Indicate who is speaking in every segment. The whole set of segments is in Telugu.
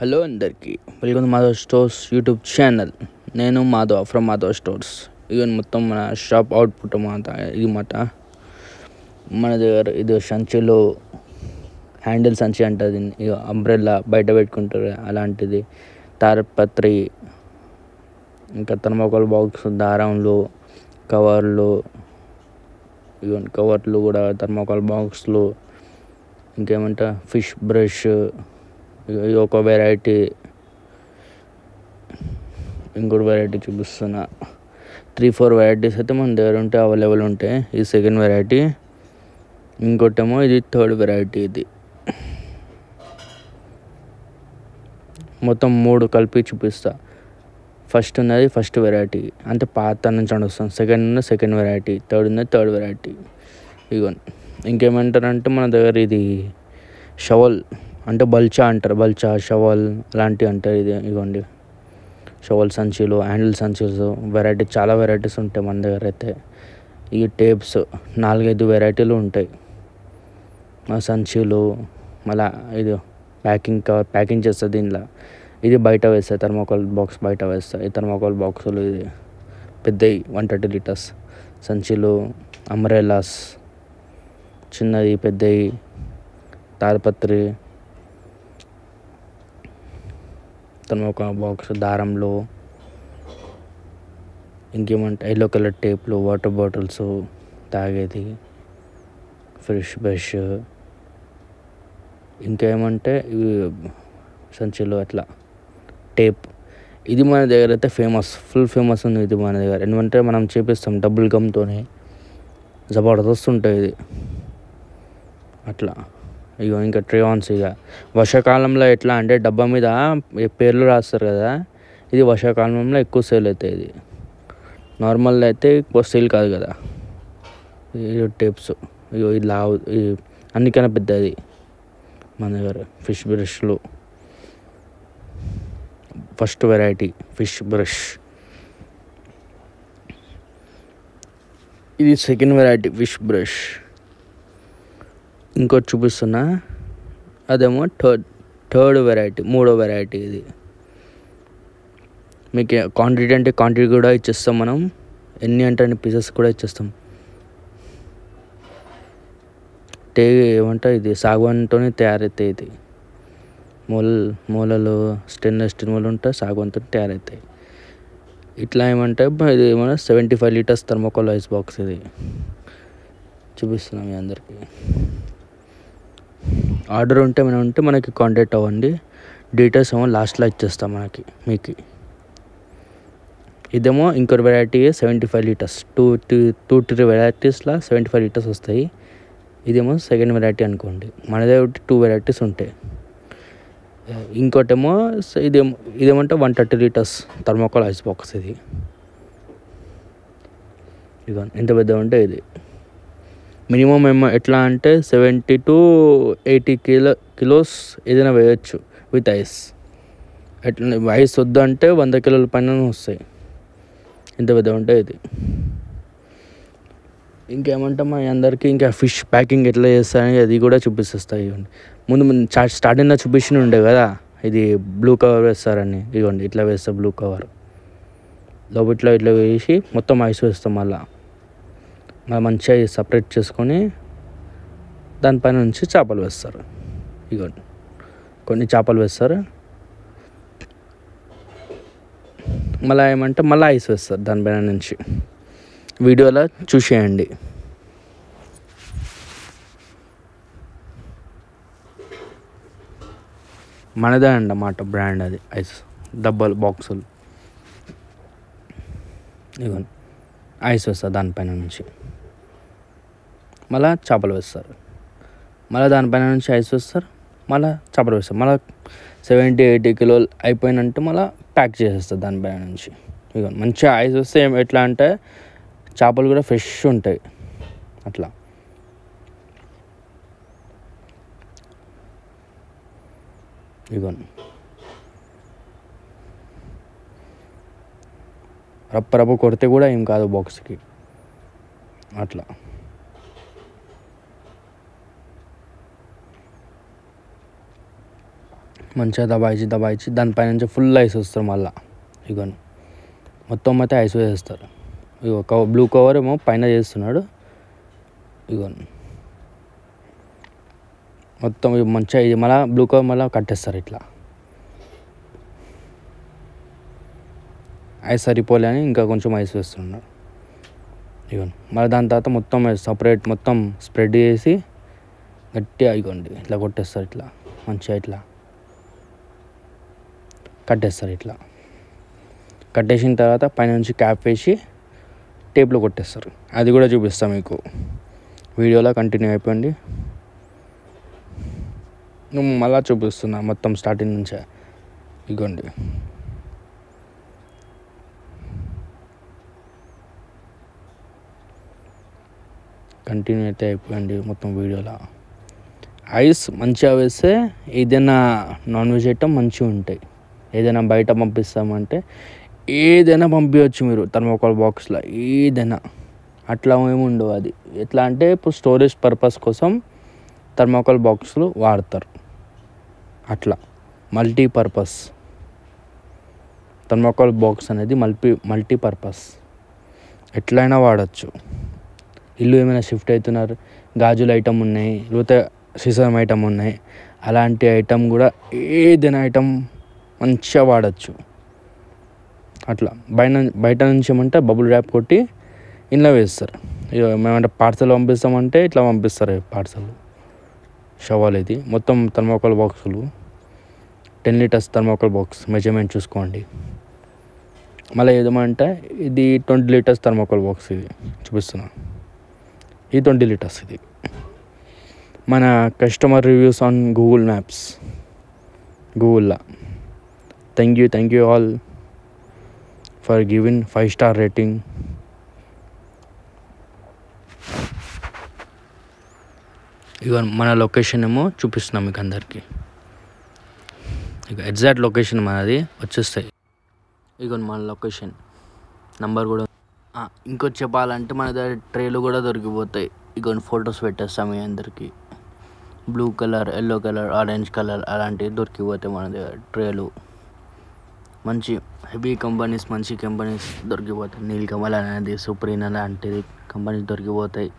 Speaker 1: హలో అందరికీ welcome to Madhav stores YouTube channel. నేను మాధవ్ ఫ్రమ్ మాధవ్ స్టోర్స్. ఇక మొత్తం మన షాప్ అవుట్పుట్ ఇది మాట మన దగ్గర ఇది సంచిలో హ్యాండిల్ సంచి అంటుంది. ఇక అంబ్రెల్లా బయట పెట్టుకుంటారు అలాంటిది, తారపత్రి, ఇంకా థర్మాకోల్ బాక్స్, దారంలు, కవర్లు, కవర్లు కూడా థర్మాకోల్ బాక్స్లు, ఇంకేమంట ఫిష్ బ్రష్, ఇది ఒక వెరైటీ. ఇంకోటి వెరైటీ చూపిస్తున్నా. 3-4 వెరైటీస్ అయితే మన దగ్గర ఉంటే అవైలబుల్ ఉంటాయి. ఇది సెకండ్ వెరైటీ. ఇంకోటేమో ఇది థర్డ్ వెరైటీ. ఇది మొత్తం 3 కలిపి చూపిస్తా. ఫస్ట్ ఉన్నది ఫస్ట్ వెరైటీ, అంటే పాత నుంచి వస్తుంది. సెకండ్ ఉన్నది సెకండ్ వెరైటీ, థర్డ్ ఉన్నది థర్డ్ వెరైటీ. ఇగోండి. ఇంకేమంటారంటే మన దగ్గర ఇది షవల్, అంటే బల్చా అంటారు, బల్చా షవల్ అలాంటివి అంటారు. ఇగోండి షవల్ సంచులు, హ్యాండిల్ సంచులు, వెరైటీ చాలా వెరైటీస్ ఉంటాయి మన దగ్గర అయితే. ఈ టేప్స్ 4-5 వెరైటీలు ఉంటాయి. సంచులు, మళ్ళీ ఇది ప్యాకింగ్ చేస్తుంది దీనిలో. ఇది బయట వేస్తాయి, థర్మాకోల్ బాక్స్ బయట వేస్తాయి. ఈ థర్మాకోల్ బాక్సులు ఇది పెద్దవి 130 లీటర్స్ సంచులు, అంబ్రెల్లాస్ చిన్నది పెద్దవి, తారపత్రి, థర్మాకోల్ బాక్స్, దారంలో, ఇంకేమంటే ఎల్లో కలర్ టేప్లు, వాటర్ బాటిల్స్ తాగేది, ఫిష్ బ్రష్, ఇంకేమంటే ఇవి సంచులు అట్లా టేప్. ఇది మన దగ్గర అయితే ఫుల్ ఫేమస్ ఉంది ఇది మన దగ్గర. ఎందుకంటే మనం చేపిస్తాం డబుల్ గమ్తోనే, జబర్దస్త్ ఉంటుంది ఇది అట్లా. ఇక ఇంకా ట్రేయాన్స్, ఇక వర్షాకాలంలో ఎట్లా అంటే డబ్బా మీద పేర్లు రాస్తారు కదా, ఇది వర్షాకాలంలో ఎక్కువ సేల్ అవుతాయి. ఇది నార్మల్ అయితే ఎక్కువ సేల్ కాదు కదా. ఇది టేప్స్, ఇగో ఇది అన్నికన్నా పెద్దది మన దగ్గర. ఫిష్ బ్రష్లు ఫస్ట్ వెరైటీ ఫిష్ బ్రష్. ఇది సెకండ్ వెరైటీ ఫిష్ బ్రష్. ఇంకోటి చూపిస్తున్నా, అదేమో థర్డ్ వెరైటీ, మూడో వెరైటీ. ఇది మీకు క్వాంటిటీ అంటే క్వాంటిటీ కూడా ఇచ్చేస్తాం మనం, ఎన్ని అంటే అన్ని పీసెస్ కూడా ఇచ్చేస్తాం. ఏమంటే ఇది సాగువన్తోనే తయారవుతాయి. ఇది మూలలు స్టెయిన్లెస్ స్టీల్ మూలలు ఉంటాయి, సాగువన్తో తయారవుతాయి. ఇట్లా ఏమంటే ఇది ఏమన్నా 75 లీటర్స్ థర్మాకోల్ ఐస్ బాక్స్. ఇది చూపిస్తున్నాం మీ అందరికీ. ఆర్డర్ ఉంటే మనకి కాంటాక్ట్ అవ్వండి. డీటెయిల్స్ ఏమో లాస్ట్లో ఇచ్చేస్తాం మీకు. ఇదేమో ఇంకొక వెరైటీ 75 లీటర్స్, 2-3 వెరైటీస్లో 75 లీటర్స్ వస్తాయి. ఇదేమో సెకండ్ వెరైటీ అనుకోండి. మన దగ్గర 2 వెరైటీస్ ఉంటాయి. ఇంకోటేమో ఇదేమంటే 130 లీటర్స్ థర్మాకోల్ ఐస్ బాక్స్. ఇది ఇక ఎంత పెద్ద ఉంటే ఇది మినిమం ఎట్లా అంటే 70 to 80 కిలోస్ ఏదైనా వేయచ్చు విత్ ఐస్. ఎట్లా ఐస్ వద్దంటే 100 కిలోల పైన వస్తాయి. ఇంత పెద్ద ఉంటే ఇది. ఇంకేమంటే మా అందరికీ ఇంకా ఫిష్ ప్యాకింగ్ ఎట్లా చేస్తారని అది కూడా చూపిస్తాయి. ముందు స్టార్టింగ్లో చూపించిన ఉండే కదా, ఇది బ్లూ కవర్ వేస్తారని. ఇవ్వండి ఇట్లా వేస్తారు బ్లూ కవర్. లోపల ఇట్లా వేసి మొత్తం ఐస్ వేస్తాం. మళ్ళీ మంచిగా సపరేట్ చేసుకొని దానిపైన నుంచి చేపలు వేస్తారు. ఇవ్వండి కొన్ని చేపలు వేస్తారు. మళ్ళీ ఏమంటే మళ్ళీ ఐస్ వేస్తారు దానిపైన నుంచి. వీడియోలో చూసేయండి. మనదే అన్నమాట బ్రాండ్, అది ఐస్ డబ్బాలు బాక్సులు. ఇవ్వండి ఐస్ వేస్తారు దానిపైన నుంచి, మళ్ళీ చేపలు వేస్తారు. మళ్ళీ దానిపైన నుంచి ఐస్ వేస్తారు, మళ్ళీ చేపలు వేస్తారు. మళ్ళీ 70-80 కిలోలు అయిపోయినంటే మళ్ళీ ప్యాక్ చేసేస్తారు దానిపైన నుంచి. ఇక మంచిగా ఐస్ వస్తే ఎట్లా అంటే చేపలు కూడా ఫ్రెష్ ఉంటాయి అట్లా. ఇగోండి రప్ప కొడితే కూడా ఏం కాదు బాక్స్కి అట్లా. మంచిగా దబాయించి దానిపై నుంచి ఫుల్ ఐస్ వస్తారు మళ్ళీ. ఇగోండి మొత్తం అయితే ఐస్ వేసేస్తారు. ఇగో బ్లూ కవర్ ఏమో పైన చేస్తున్నాడు. ఇగోండి మొత్తం మంచిగా ఇది మళ్ళీ బ్లూ కవర్ మళ్ళీ కట్టేస్తారు ఇట్లా. ఐస్ సరిపోలే అని ఇంకా కొంచెం ఐస్ వేస్తున్నాడు. ఇగోండి మళ్ళీ దాని తర్వాత మొత్తం సపరేట్ మొత్తం స్ప్రెడ్ చేసి గట్టిగా ఇగోండి ఇట్లా కొట్టేస్తారు. ఇట్లా మంచిగా ఇట్లా కట్టేస్తారు. ఇట్లా కట్టేసిన తర్వాత పైనుంచి క్యాప్ వేసి టేప్లో కొట్టేస్తారు. అది కూడా చూపిస్తాను మీకు వీడియోలో, కంటిన్యూ అయిపోయింది. నువ్వు మళ్ళీ చూపిస్తున్నా మొత్తం స్టార్టింగ్ నుంచే. ఇగోండి కంటిన్యూ అయితే అయిపోయింది మొత్తం వీడియోలో. ఐస్ మంచిగా వేస్తే ఏదైనా నాన్ వెజ్ ఐటమ్ మంచిగా ఉంటాయి. ఏదైనా బయట పంపిస్తామంటే ఏదైనా పంపించవచ్చు మీరు థర్మోకాల్ బాక్స్లో, ఏదైనా అట్లా ఏమి ఉండవు. అది ఎట్లా అంటే ఇప్పుడు స్టోరేజ్ పర్పస్ కోసం థర్మోకాల్ బాక్సులు వాడతారు. అట్లా మల్టీపర్పస్ థర్మోకాల్ బాక్స్ అనేది మల్టీపర్పస్ ఎట్లయినా వాడచ్చు. ఇల్లు ఏమైనా షిఫ్ట్ అవుతున్నారు, గాజుల ఐటమ్ ఉన్నాయి, లేకపోతే సీసం ఐటమ్ ఉన్నాయి, అలాంటి ఐటమ్ కూడా ఏదైనా ఐటమ్ మంచిగా వాడచ్చు. అట్లా బయట నుంచి ఏమంటే బబుల్ ర్యాప్ కొట్టి ఇంట్లో వేస్తారు. ఇక మేమంటే పార్సల్ పంపిస్తామంటే ఇట్లా పంపిస్తారు. పార్సల్ షవాల్ ఇది మొత్తం థర్మోకాల్ బాక్సులు 10 లీటర్స్ థర్మోకాల్ బాక్స్ మెజర్మెంట్ చూసుకోండి. మళ్ళీ ఏదేమంటే ఇది 20 లీటర్స్ థర్మోకాల్ బాక్స్. ఇది చూపిస్తున్నా, ఇది 20 లీటర్స్. ఇది మన customer reviews on Google maps, గూగుల్లో. Thank you all for giving 5 star rating. ఇక మన లొకేషన్ ఏమో చూపిస్తున్నాం మీకు అందరికీ. ఇక ఎగ్జాక్ట్ లొకేషన్ మనది వచ్చేస్తాయి. ఇక మన లొకేషన్ నంబర్ కూడా. ఇంకోటి చెప్పాలంటే మన దగ్గర ట్రేలు కూడా దొరికిపోతాయి. ఇక ఫొటోస్ పెట్టేస్తాం మీ అందరికీ. Blue colour, yellow colour, orange colour అలాంటివి దొరికిపోతాయి మన దగ్గర ట్రేలు. మంచి హెవీ కంపెనీస్, మంచి కంపెనీస్ దొరికిపోతాయి. నీలకమల్ అనేది, సుప్రీం అలాంటిది కంపెనీస్ దొరికిపోతాయి,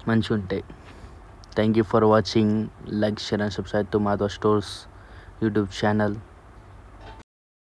Speaker 1: మంచిగా ఉంటాయి. Thank you for watching. Like, share and subscribe to Madhava stores YouTube channel.